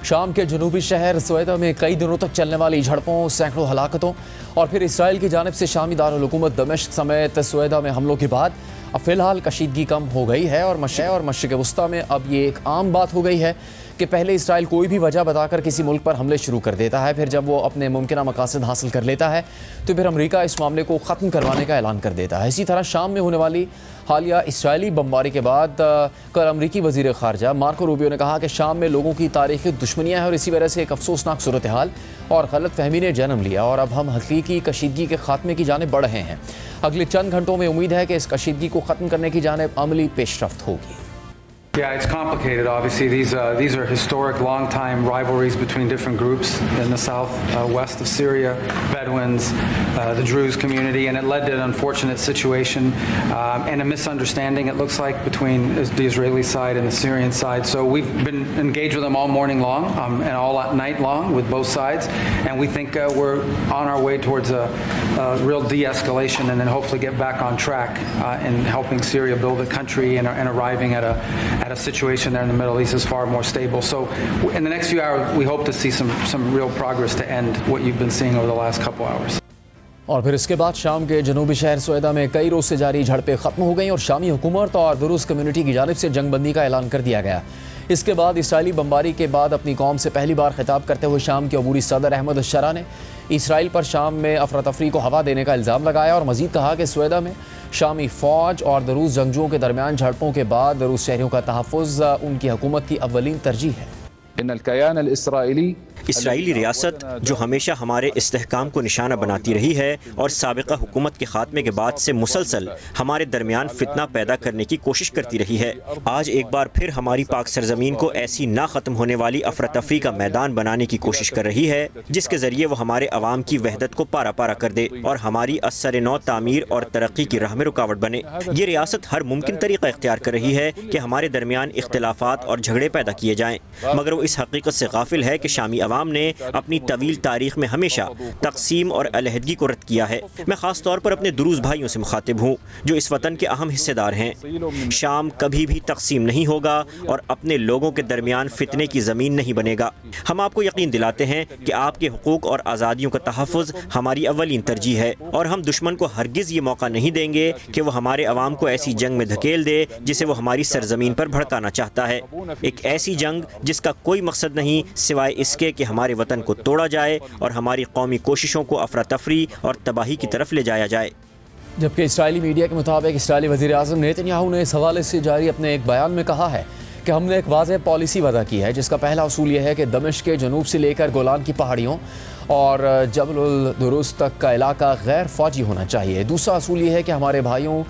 शाम के जनूबी शहर सवेदा में कई दिनों तक चलने वाली झड़पों, सैकड़ों हलाकतों और फिर इसराइल की जानिब से शामी दारुल हुकूमत दमिश्क समेत सवेदा में हमलों के बाद अब फिलहाल कशीदगी कम हो गई है और मशरिक़ वस्ता में अब ये एक आम बात हो गई है कि पहले इसराइल कोई भी वजह बताकर किसी मुल्क पर हमले शुरू कर देता है, फिर जब वो अपने मुमकिन मकासद हासिल कर लेता है तो फिर अमरीका इस मामले को ख़त्म करवाने का ऐलान कर देता है। इसी तरह शाम में होने वाली हालिया इसराइली बमबारी के बाद कल अमरीकी वज़ीर ख़ारजा मार्को रूबियो ने कहा कि शाम में लोगों की तारीख़ी दुश्मनियाँ हैं और इसी वजह से एक अफसोसनाक सूरत हाल और गलत फहमी ने जन्म लिया और अब हम हकीकी कशीदगी के खात्मे की जानिब बढ़ रहे हैं। अगले चंद घंटों में उम्मीद है कि इस कशीदगी को ख़त्म करने की जानिब अमली पेशरफ्त होगी। Yeah, it's complicated. Obviously, these are historic, long-time rivalries between different groups in the south-west of Syria, Bedouins, the Druze community, and it led to an unfortunate situation and a misunderstanding, it looks like, between the Israeli side and the Syrian side. So we've been engaged with them all morning long and all night long with both sides, and we think we're on our way towards a real de-escalation and then hopefully get back on track in helping Syria build a country and arriving at a situation there in the Middle East is far more stable. So in the next few hours we hope to see some real progress to end what you've been seeing over the last couple hours. और फिर इसके बाद शाम के जनूबी शहर सवेदा में कई रोज़ से जारी झड़पें ख़त्म हो गई और शामी हुकूमत और दुरूस कम्युनिटी की जानिब से जंगबंदी का ऐलान कर दिया गया। इसके बाद इसराइली बमबारी के बाद अपनी कौम से पहली बार खिताब करते हुए शाम के अबूरी सदर अहमद अश-शरा ने इसराइल पर शाम में अफरा तफरी को हवा देने का इल्ज़ाम लगाया और मज़ीद कहा कि सवेदा में शामी फ़ौज और दरूस जंगजुओं के दरमियान झड़पों के बाद दरूस शहरियों का तहफ़्फ़ुज़ उनकी हुकूमत की अव्वलीन तरजीह है। इसराइली रियासत जो हमेशा हमारे इस्तेहकाम को निशाना बनाती रही है और साबिक़ा हुकूमत के खात्मे के बाद से मुसलसल हमारे दरमियान फितना पैदा करने की कोशिश करती रही है, आज एक बार फिर हमारी पाक सरजमीन को ऐसी ना ख़त्म होने वाली अफरा तफरी का मैदान बनाने की कोशिश कर रही है जिसके ज़रिए वो हमारे अवाम की वहदत को पारा पारा कर दे और हमारी असर नौ तामीर और तरक्की की राह में रुकावट बने। ये रियासत हर मुमकिन तरीका इख्तियार कर रही है कि हमारे दरमियान इख्तिलाफात और झगड़े पैदा किए जाएँ, मगर वो इस हकीकत से गाफिल है कि शामी अवाम ने अपनी तवील तारीख में हमेशा तकसीम और अलहदगी को रद्द किया है। मैं ख़ास तौर पर अपने दुरूज़ भाइयों से मुखातिब हूँ जो इस वतन के अहम हिस्सेदार हैं। शाम कभी भी तकसीम नहीं होगा और अपने लोगों के दरमियान फितने की ज़मीन नहीं बनेगा। हम आपको यकीन दिलाते हैं कि आपके हुकूक और आज़ादियों का तहफ़्फ़ुज़ हमारी अव्वलीन तरजीह है और हम दुश्मन को हरगिज़ ये मौका नहीं देंगे कि वो हमारे अवाम को ऐसी जंग में धकेल दे जिसे वो हमारी सरजमीन पर भड़काना चाहता है। एक ऐसी जंग जिसका कोई मकसद नहीं सिवाय इसके कि हमारे वतन को तोड़ा जाए और हमारी कौमी कोशिशों को अफरा तफरी और तबाही की तरफ ले जाया जाए। जबकि इसराइली मीडिया के मुताबिक इसराइली वज़ीर आज़म नेतन्याहू ने इस हवाले से जारी अपने एक बयान में कहा है कि हमने एक वाज़ेह पॉलिसी वज़ा की है जिसका पहला असूल यह है कि दमिश्क के जनूब से लेकर गोलान की पहाड़ियों और जबल दुरूस तक का इलाका गैर फ़ौजी होना चाहिए। दूसरा असूल यह है कि हमारे भाइयों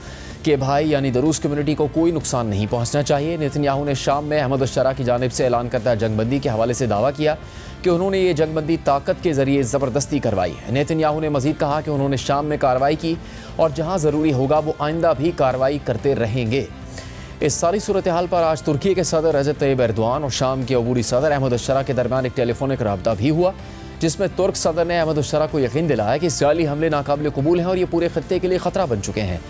के भाई यानी दरूस कम्युनिटी को कोई नुकसान नहीं पहुंचना चाहिए। नेतन्याहू ने शाम में अहमद अश-शरा की जानिब से ऐलान करदा जंगबंदी के हवाले से दावा किया कि उन्होंने ये जंगबंदी ताकत के ज़रिए ज़बरदस्ती करवाई है। नेतन्याहू ने मज़ीद कहा कि उन्होंने शाम में कार्रवाई की और जहाँ ज़रूरी होगा वो आइंदा भी कार्रवाई करते रहेंगे। इस सारी सूरत हाल पर आज तुर्की के सदर रजब तय्यब एर्दोआन और शाम के अबूरी सदर अहमद अश-शरा के दरमियान एक टेलीफोनिक रब्ता भी हुआ जिसमें तुर्क सदर ने अहमद अश-शरा को यकीन दिलाया कि इसराइली हमले नाकाबिल कबूल हैं और ये पूरे खत्ते के लिए ख़तरा बन चुके हैं।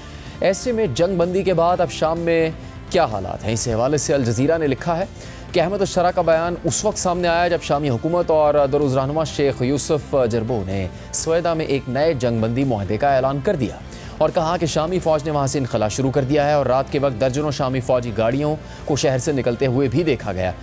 ऐसे में जंग बंदी के बाद अब शाम में क्या हालात हैं, इस हवाले से अल जज़ीरा ने लिखा है कि अहमद अश-शरा का बयान उस वक्त सामने आया जब शामी हुकूमत और दरूज़ रहनुमा शेख यूसुफ जरबो ने सवेदा में एक नए जंग बंदी मुआहदे का ऐलान कर दिया और कहा कि शामी फ़ौज ने वहाँ से इनखला शुरू कर दिया है और रात के वक्त दर्जनों शामी फ़ौजी गाड़ियों को शहर से निकलते हुए भी देखा गया।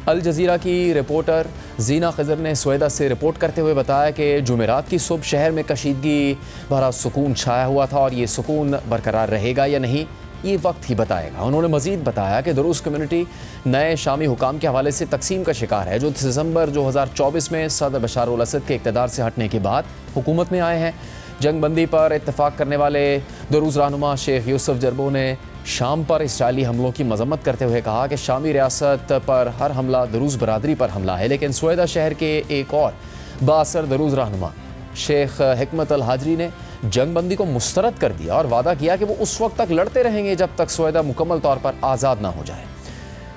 अल जज़ीरा की रिपोर्टर जीना खज़र ने सवेदा से रिपोर्ट करते हुए बताया कि जुमेरात की सुबह शहर में कशीदगी भरा सुकून छाया हुआ था और ये सुकून बरकरार रहेगा या नहीं ये वक्त ही बताएगा। उन्होंने मज़ीद बताया कि दरूस कम्युनिटी नए शामी हुकाम के हवाले से तकसीम का शिकार है जो दिसंबर 2024 में सदर बशार अल असद के इक़्तिदार से हटने के बाद हुकूमत में आए हैं। जंग बंदी पर इत्तफ़ाक़ करने वाले दरूज़ रहनुमा शेख यूसुफ जरबो ने शाम पर इसराइली हमलों की मजम्मत करते हुए कहा कि शामी रियासत पर हर हमला दरूज़ बरादरी पर हमला है, लेकिन सवेदा शहर के एक और बाअसर दरूज़ रहनुमा शेख हिकमत अल हाजरी ने जंग बंदी को मुस्तरद कर दिया और वादा किया कि वो उस वक्त तक लड़ते रहेंगे जब तक सवेदा मुकम्मल तौर पर आज़ाद ना हो जाए।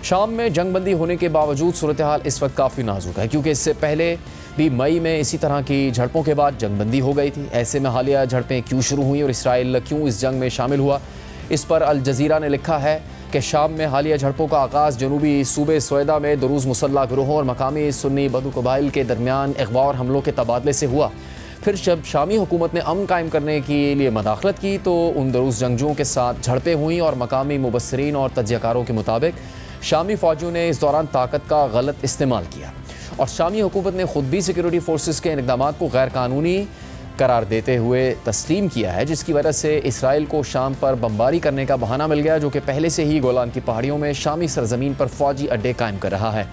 शाम में जंग बंदी होने के बावजूद सूरत हाल इस वक्त काफ़ी नाजुक है क्योंकि इससे पहले भी मई में इसी तरह की झड़पों के बाद जंग बंदी हो गई थी। ऐसे में हालिया झड़पें क्यों शुरू हुई और इसराइल क्यों इस जंग में शामिल हुआ, इस पर अल जज़ीरा ने लिखा है कि शाम में हालिया झड़पों का आगाज़ जनूबी सूबे सोएदा में दुरूज़ मुसल्ला गिरोहों और मकामी सुन्नी बदू कबाइल के दरमियान अगवा और हमलों के तबादले से हुआ। फिर जब शामी हुकूमत ने अमन कायम करने के लिए मदाखलत की तो उन दुरूज़ जंगजुओं के साथ झड़पें हुई और मकामी मुबस्सरीन और तज्ज़ियाकारों के मुताबिक शामी फ़ौजियों ने इस दौरान ताकत का गलत इस्तेमाल किया और शामी हुकूमत ने खुद भी सिक्योरिटी फोर्सेस के इक़दामात को गैर कानूनी करार देते हुए तस्लीम किया है, जिसकी वजह से इसराइल को शाम पर बमबारी करने का बहाना मिल गया, जो कि पहले से ही गोलान की पहाड़ियों में शामी सरजमीन पर फ़ौजी अड्डे कायम कर रहा है,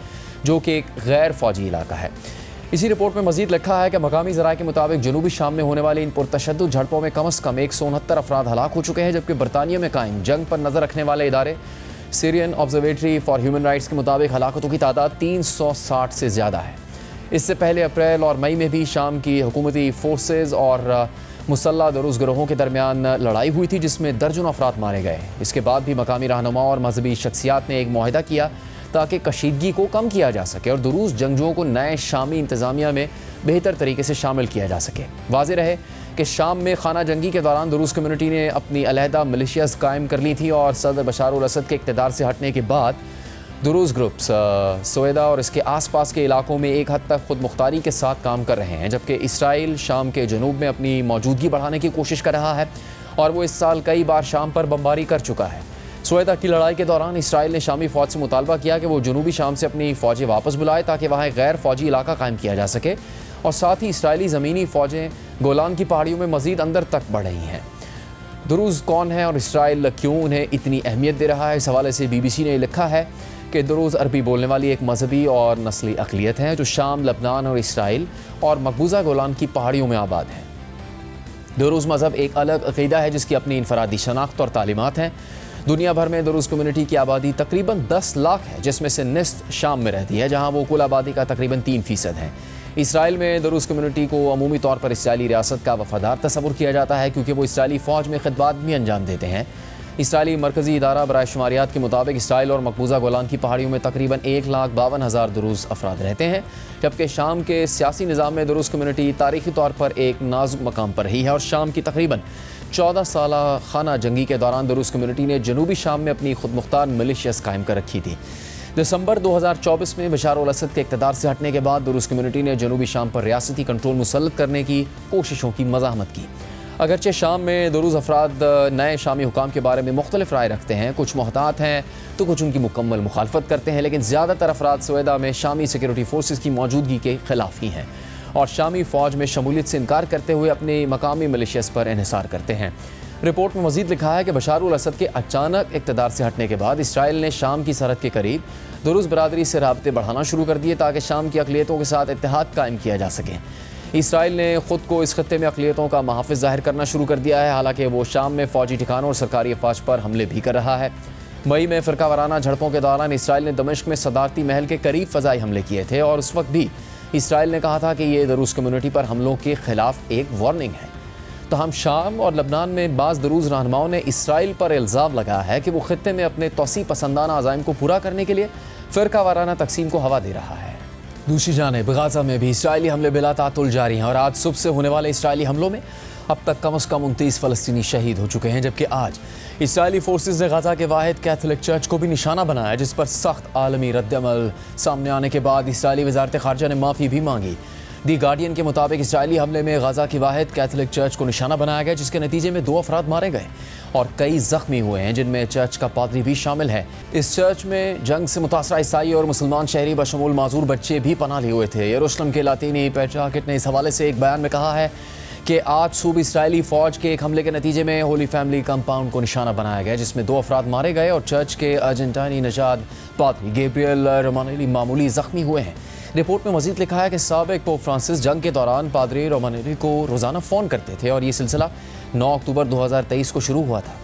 जो कि एक गैर फ़ौजी इलाका है। इसी रिपोर्ट में मज़ीद लिखा है कि मकामी ज़राए के मुताबिक जनूबी शाम में होने वाली इन पुरतशद्दुद झड़पों में कम अज़ कम 169 अफराद हलाक हो चुके हैं, जबकि बरतानिया में कायम जंग पर नज़र रखने वाले इदारे Syrian observatory for human rights के मुताबिक हलाकतों की तादाद 360 से ज़्यादा है। इससे पहले अप्रैल और मई में भी शाम की हुकूमती फोर्सेज और मुसल्ला दुरूज़ गिरोहों के दरमियान लड़ाई हुई थी, जिसमें दर्जनों अफराद मारे गए। इसके बाद भी मकामी रहनुमा और मजहबी शख्सियात ने एक मुआहदा किया ताकि कशीदगी को कम किया जा सके और दुरूज़ जंगजुओं को नए शामी इंतज़ामिया में बेहतर तरीके से शामिल किया जा सके। वाज़ेह रहे कि शाम में खाना जंगी के दौरान दुरूज़ कम्यूनिटी ने अपनी अलहदा मिलिशियाज़ कायम कर ली थी और सदर बशार अल असद के इक़्तिदार से हटने के बाद दुरूज़ ग्रुप्स सोएदा और इसके आसपास के इलाकों में एक हद तक खुद मुख्तारी के साथ काम कर रहे हैं, जबकि इसराइल शाम के जनूब में अपनी मौजूदगी बढ़ाने की कोशिश कर रहा है और वो इस साल कई बार शाम पर बमबारी कर चुका है। सोएदा की लड़ाई के दौरान इसराइल ने शामी फ़ौज से मुतालबा किया कि वो जनूबी शाम से अपनी फ़ौजें वापस बुलाए ताकि वहाँ एक गैर फ़ौजी इलाका कायम किया जा सके और साथ ही इसराइली ज़मीनी फ़ौजें गोलान की पहाड़ियों में मज़ीद अंदर तक बढ़ रही हैं। दुरूज़ कौन है और इसराइल क्यों उन्हें इतनी अहमियत दे रहा है, इस हवाले से BBC ने लिखा है कि दुरूज़ अरबी बोलने वाली एक मजहबी और नस्ली अक़लियत है जो शाम, लबनान और इसराइल और मकबूजा गोलान की पहाड़ियों में आबाद है। दुरूज़ मज़हब एक अलग अक़ीदा है जिसकी अपनी इनफरादी शनाख्त और तालीमात हैं। दुनिया भर में दुरूज़ कम्यूनिटी की आबादी तकरीबन 10 लाख है, जिसमें से निस्फ शाम में रहती है, जहाँ वो कुल आबादी का तकरीबन 3% है। इसराइल में दुरूज़ कम्यूनिटी को अमूमी तौर पर इसराइली रियासत का वफ़ादार तस्वुर किया जाता है, क्योंकि वो इसराइली फ़ौज में खिदमत भी अंजाम देते हैं। इसराइली मरकज़ी इदारा बराए शुमारियात के मुताबिक इसराइल और मकबूजा गोलान की पहाड़ियों में तकरीबन 1,52,000 दुरूज़ अफराद रहते हैं, जबकि शाम के सियासी निज़ाम में दुरूज़ कम्यूनिटी तारीख़ी तौर पर एक नाजुक मकाम पर रही है और शाम की तकरीबन 14 साला खाना जंगी के दौरान दुरूज़ कम्यूनिटी ने जनूबी शाम में अपनी खुद मुख्तार मिलिशियाज़ कायम कर रखी थी। दिसंबर 2024 में बशार अल असद के इक़्तिदार से हटने के बाद दुरूज़ कम्यूनिटी ने जनूबी शाम पर रियासती कंट्रोल मुसल्लत करने की कोशिशों की मज़ाहमत की। अगरचे शाम में दुरूज़ अफराद नए शामी हुकाम के बारे में मुख्तलिफ राय रखते हैं, कुछ मोहतात हैं तो कुछ उनकी मुकम्मल मुखालफत करते हैं, लेकिन ज़्यादातर अफराद सोएदा में शामी सिक्योरिटी फोर्सेस की मौजूदगी के ख़िलाफ़ ही हैं और शामी फ़ौज में शमूलियत से इनकार करते हुए अपने मकामी मिलिशियाज़ पर इन्हिसार करते हैं। रिपोर्ट में मज़ीद लिखा है कि बशार अल असद के अचानक इक़्तिदार से हटने के बाद इसराइल ने शाम की सरहद के करीब दुरूज़ बरादरी से राब्ते बढ़ाना शुरू कर दिए ताकि शाम की अक़लियतों के साथ इत्तेहाद कायम किया जा सके। इसराइल ने ख़ुद को इस खत्ते में अक़लियतों का महाफ़िज़ ज़ाहिर करना शुरू कर दिया है, हालांकि वो शाम में फ़ौजी ठिकानों और सरकारी अफवाज पर हमले भी कर रहा है। मई में फ़िरका वाराना झड़पों के दौरान इसराइल ने दमिश्क में सदारती महल के करीब फ़ज़ाई हमले किए थे और उस वक्त भी इसराइल ने कहा था कि ये दुरूज़ कम्यूनिटी पर हमलों के ख़िलाफ़ एक वार्निंग है। तहम शाम और लबनान में बाज़ दुरूज़ रहनुमाओं ने इसराइल पर इल्ज़ाम लगाया है कि वो खत्ते में अपने तौसी पसंदाना अज़ाइम को पूरा करने के लिए फ़िरका वाराना तकसीम को हवा दे रहा है। दूसरी जानिब गाज़ा में भी इसराइली हमले बिला तातुल जारी हैं और आज सुबह से होने वाले इसराइली हमलों में अब तक कम से कम 29 फ़लस्तीनी शहीद हो चुके हैं, जबकि आज इसराइली फोर्सेस ने गाज़ा के वाहिद कैथोलिक चर्च को भी निशाना बनाया, जिस पर सख्त आलमी रद्दअमल सामने आने के बाद इसराइली वज़ारत ख़ारजा ने माफ़ी भी मांगी। दी गार्डियन के मुताबिक इसराइली हमले में गाज़ा की वाहिद कैथोलिक चर्च को निशाना बनाया गया, जिसके नतीजे में 2 अफराद मारे गए और कई ज़ख्मी हुए हैं, जिनमें चर्च का पादरी भी शामिल है। इस चर्च में जंग से मुतासरा ईसाई और मुसलमान शहरी बशमूल माजूर बच्चे भी पनाह लिए हुए थे। यरूशलेम के लातीनी पेट्रियार्केट ने इस हवाले से एक बयान में कहा है कि आज सुबह इसराइली फ़ौज के एक हमले के नतीजे में होली फैमिली कंपाउंड को निशाना बनाया गया, जिसमें 2 अफराद मारे गए और चर्च के अर्जेंटाइनी नजाद पादरी गैब्रियल रोमानेली मामूली ज़ख्मी हुए हैं। रिपोर्ट में मज़ीद लिखा है कि साबिक़ पोप फ्रांसिस जंग के दौरान पादरी रोमानेली को रोज़ाना फ़ोन करते थे और ये सिलसिला 9 अक्टूबर 2023 को शुरू हुआ था।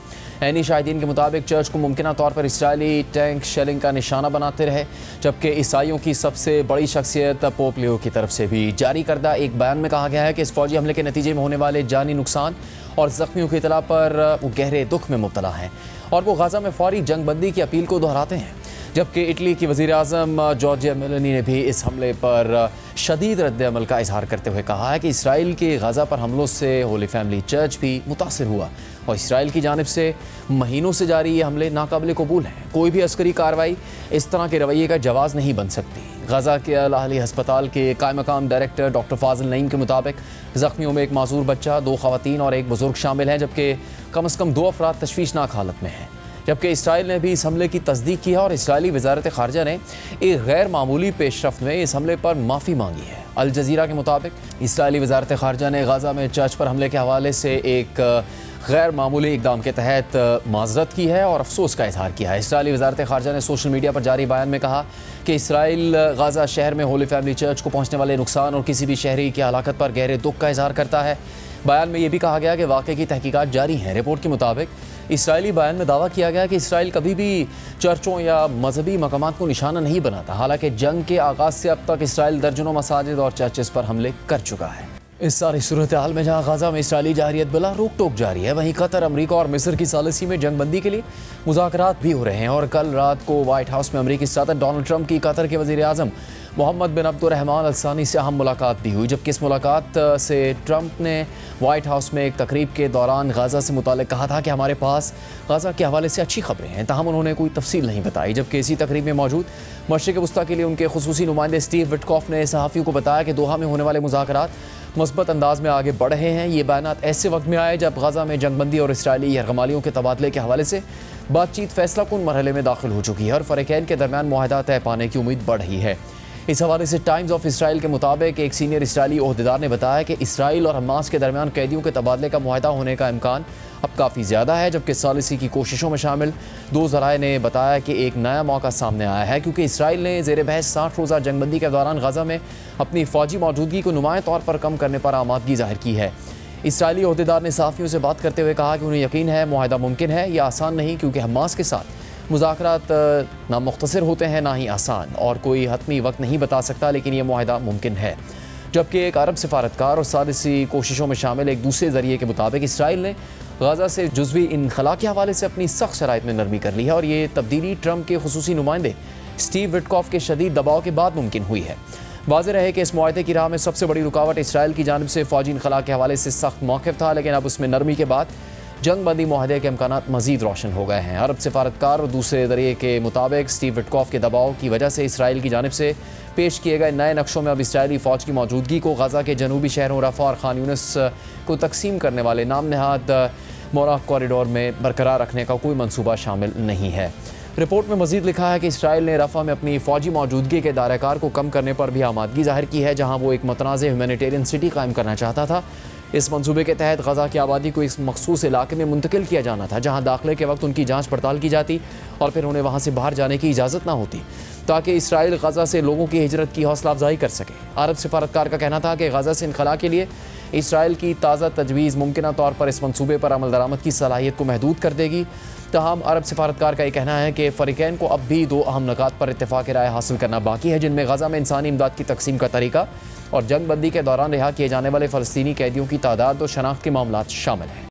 ऐनी शाहिदीन के मुताबिक चर्च को मुमकिन तौर पर इसराइली टैंक शेलिंग का निशाना बनाते रहे, जबकि ईसाइयों की सबसे बड़ी शख्सियत पोप लियो की तरफ से भी जारी करदा एक बयान में कहा गया है कि इस फौजी हमले के नतीजे में होने वाले जानी नुकसान और ज़ख्मियों की इतला पर वो गहरे दुख में मुब्तला हैं और वो गाज़ा में फौरी जंग बंदी की अपील को दोहराते हैं। जबकि इटली की वज़ीर-ए-आज़म जॉर्जिया मेलोनी ने भी इस हमले पर शदीद रद्द-ए-अमल का इजहार करते हुए कहा है कि इसराइल के गज़ा पर हमलों से होली फैमिली चर्च भी मुतासिर हुआ और इसराइल की जानिब से महीनों से जारी ये हमले नाकाबिले कबूल हैं। कोई भी अस्करी कार्रवाई इस तरह के रवैये का जवाज़ नहीं बन सकती। गज़ा के अल अहली हस्पताल के कायम मकाम डायरेक्टर डॉक्टर फाजिल नईम के मुताबिक ज़ख्मियों में एक मासूर बच्चा, 2 ख़वातीन और एक बुजुर्ग शामिल हैं, जबकि कम से कम 2 अफराद तशवीशनाक हालत में हैं। जबकि इसराइल ने भी इस हमले की तस्दीक की है और इसराइली वज़ारत ख़ारजा ने एक गैर मामूली पेशरफ्त में इस हमले पर माफ़ी मांगी है। अल जज़ीरा के मुताबिक इसराइली वज़ारत ख़ारजा ने गज़ा में चर्च पर हमले के हवाले से एक गैर मामूली इक़दाम के तहत माज़रत की है और अफसोस का इजहार किया है। इसराइली वज़ारत ख़ारजा ने सोशल मीडिया पर जारी बयान में कहा कि इसराइल गज़ा शहर में होली फैमिली चर्च को पहुँचने वाले नुकसान और किसी भी शहरी की हलाकत पर गहरे दुख का इजहार करता है। बयान में यह भी कहा गया कि वाक़े की तहकीकात जारी हैं। रिपोर्ट के मुताबिक इसराइली बयान में दावा किया गया कि इसराइल कभी भी चर्चों या मजहबी मकामात को निशाना नहीं बनाता। हालांकि जंग के आगाज़ से अब तक इसराइल दर्जनों मसाजिद और चर्चेस पर हमले कर चुका है। इस सारी सूरत हाल में जहाँ गज़ा में इसराइली जारियत बिला रोक टोक जारी है, वहीं कतर, अमरीका और मिस्र की सालिसी में जंगबंदी के लिए मुज़ाकरात भी हो रहे हैं। और कल रात को वाइट हाउस में अमरीकी सदर डोनाल्ड ट्रंप की कतर के वज़ीर-ए-आज़म मोहम्मद बिन अब्दुर्रहमान अल सानी से अहम मुलाकात भी हुई। जबकि इस मुलाकात से ट्रंप ने वाइट हाउस में एक तकरीब के दौरान गज़ा से मुताल्लिक़ कहा था कि हमारे पास गज़ा के हवाले से अच्छी खबरें हैं, ताहम उन्होंने कोई तफसील नहीं बताई। जबकि इसी तकरीब में मौजूद मशरिक़ वस्ता के लिए उनके खुसूसी नुमाइंदे स्टीव विटकॉफ ने सहाफ़ियों को बताया कि दोहा में होने वाले मुज़ाकरात मुस्बत अंदाज में आगे बढ़ रहे हैं। ये बयानात ऐसे वक्त में आए जब गज़ा में जंगबंदी और इसराइली यरगमालियों के तबादले के हवाले से बातचीत फैसला कुन मरहले में दाखिल हो चुकी है और फ़रीक़ैन के दरमियान मुआहदा तय पाने की उम्मीद बढ़ रही है। इस हवाले से टाइम्स ऑफ इसराइल के मुताबिक एक सीनियर इसराइली ओहदेदार ने बताया कि इसराइल और हमास के दरमियान कैदियों के तबादले का मुआहदा होने का इम्कान अब काफ़ी ज़्यादा है। जबकि सालिसी की कोशिशों में शामिल 2 ज़राए ने बताया कि एक नया मौका सामने आया है, क्योंकि इसराइल ने ज़ेर बहस 60 रोज़ा जंगबंदी के दौरान गज़ा में अपनी फ़ौजी मौजूदगी को नुमाया तौर पर कम करने पर आमादगी ज़ाहिर की है। इसराइली ओहदेदार ने सहाफ़ियों से बात करते हुए कहा कि उन्हें यकीन है मुआहदा मुमकिन है। यह आसान नहीं, क्योंकि हमास के साथ मुज़ाकरात ना मुख्तसर होते हैं ना ही आसान, और कोई हतमी वक्त नहीं बता सकता, लेकिन यह मुआहदा मुमकिन है। जबकि एक अरब सफारतकार और सालिसी कोशिशों में शामिल एक दूसरे ज़रिए के मुताबिक इसराइल ने गज़ा से जुज़वी इनखला के हवाले से अपनी सख्त शराइत में नरमी कर ली है और ये तब्दीली ट्रंप के खुसूसी नुमाइंदे स्टीव विटकॉफ के शदीद दबाव के बाद मुमकिन हुई है। वाज़ेह रहे कि इस मुआहदे की राह में सबसे बड़ी रुकावट इसराइल की जानिब से फ़ौजी इनखला के हवाले से सख्त मौक़िफ़ था, लेकिन अब उसमें नरमी के बाद जंगबंदी मुआहदे के इम्कानात मज़ीद रोशन हो गए हैं। अरब सफारतकार और दूसरे ज़रिए के मुताबिक स्टीव विटकॉफ के दबाव की वजह से इसराइल की जानिब से पेश किए गए नए नक्शों में अब इसराइली फ़ौज की मौजूदगी को गज़ा के जनूबी शहरों रफ़ा और खान यूनिस को तकसीम करने वाले नाम नहाद मोरा कॉरिडोर में बरकरार रखने का कोई मनसूबा शामिल नहीं है। रिपोर्ट में मज़ीद लिखा है कि इसराइल ने रफ़ा में अपनी फ़ौजी मौजूदगी के दायराकार को कम करने पर भी आमादगी ज़ाहिर की है, जहाँ वो एक मतनाज़ ह्यूमैनिटेरियन सिटी कायम करना चाहता था। इस मंसूबे के तहत गज़ा की आबादी को इस मखसूस इलाके में मुंतकिल किया जाना था, जहाँ दाखिले के वक्त उनकी जाँच पड़ताल की जाती और फिर उन्हें वहाँ से बाहर जाने की इजाज़त ना होती, ताकि इसराइल गज़ा से लोगों की हिजरत की हौसला अफजाई कर सके। अरब सफारतकार का कहना था कि गज़ा से इनखला के लिए इसराइल की ताज़ा तजवीज़ मुमकिन तौर पर इस मंसूबे पर अमल दरामद की सलाहियत को महदूद कर देगी। तमाम अरब सफारतकार का यह कहना है कि फ़रीक़ैन को अब भी 2 अहम नुकात पर इत्तेफ़ाक़ राय हासिल करना बाकी है, जिनमें गज़ा में इंसानी इमदाद की तकसीम का तरीका और जंगबंदी के दौरान रिहा किए जाने वाले फ़लस्तीनी कैदियों की तादाद और शनाख्त के मामलात शामिल हैं।